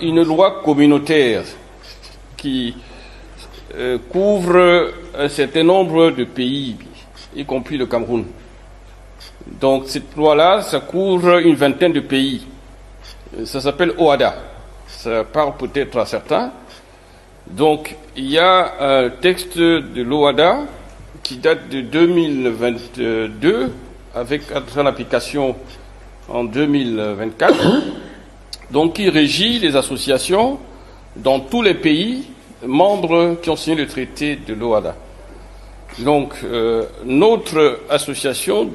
une loi communautaire qui couvre un certain nombre de pays, y compris le Cameroun. Donc cette loi-là, ça couvre une vingtaine de pays. Ça s'appelle OHADA. Ça parle peut-être à certains. Donc il y a un texte de l'OHADA qui date de 2022 avec entrée en application en 2024, donc qui régit les associations dans tous les pays membres qui ont signé le traité de l'OHADA. Donc notre association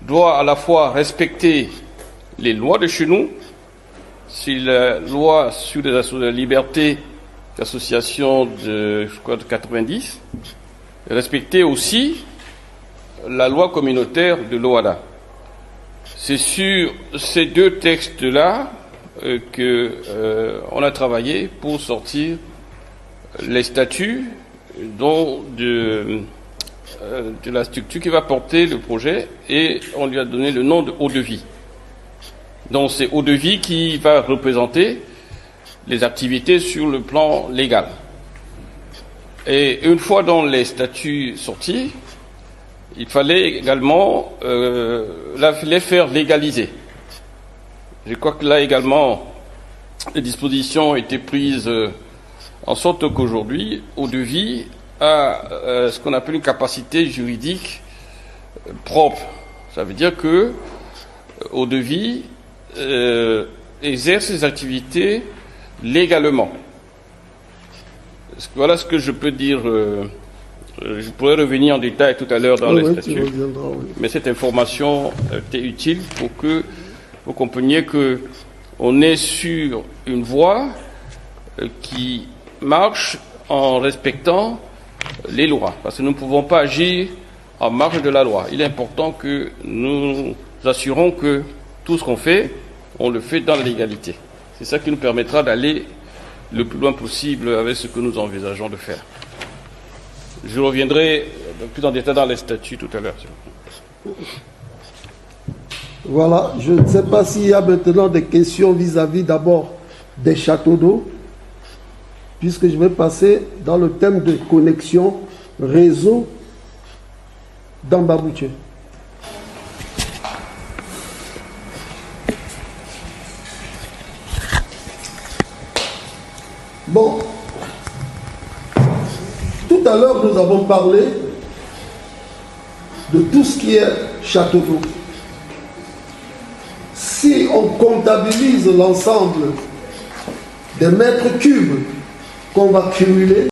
doit à la fois respecter les lois de chez nous, c'est la loi sur la liberté d'association de 90, respecter aussi la loi communautaire de l'OHADA. C'est sur ces deux textes-là qu'on a travaillé pour sortir les statuts de la structure qui va porter le projet, et on lui a donné le nom de Eau-de-Vie. Donc c'est Eau-de-Vie qui va représenter les activités sur le plan légal. Et une fois dans les statuts sortis, il fallait également les faire légaliser. Je crois que là également, les dispositions ont été prises en sorte qu'aujourd'hui, Eau-de-Vie a ce qu'on appelle une capacité juridique propre. Ça veut dire que Eau-de-Vie exerce ses activités légalement. Voilà ce que je peux dire. Je pourrais revenir en détail tout à l'heure dans les statuts, mais cette information était utile pour que vous compreniez qu'on est sur une voie qui marche en respectant les lois, parce que nous ne pouvons pas agir en marge de la loi. Il est important que nous assurons que tout ce qu'on fait, on le fait dans la légalité. C'est ça qui nous permettra d'aller le plus loin possible avec ce que nous envisageons de faire. Je reviendrai plus en détail dans les statuts tout à l'heure. Voilà, je ne sais pas s'il y a maintenant des questions vis-à-vis d'abord des châteaux d'eau, puisque je vais passer dans le thème de connexion réseau dans Babouché. Bon, tout à l'heure nous avons parlé de tout ce qui est château d'eau. Si on comptabilise l'ensemble des mètres cubes qu'on va cumuler,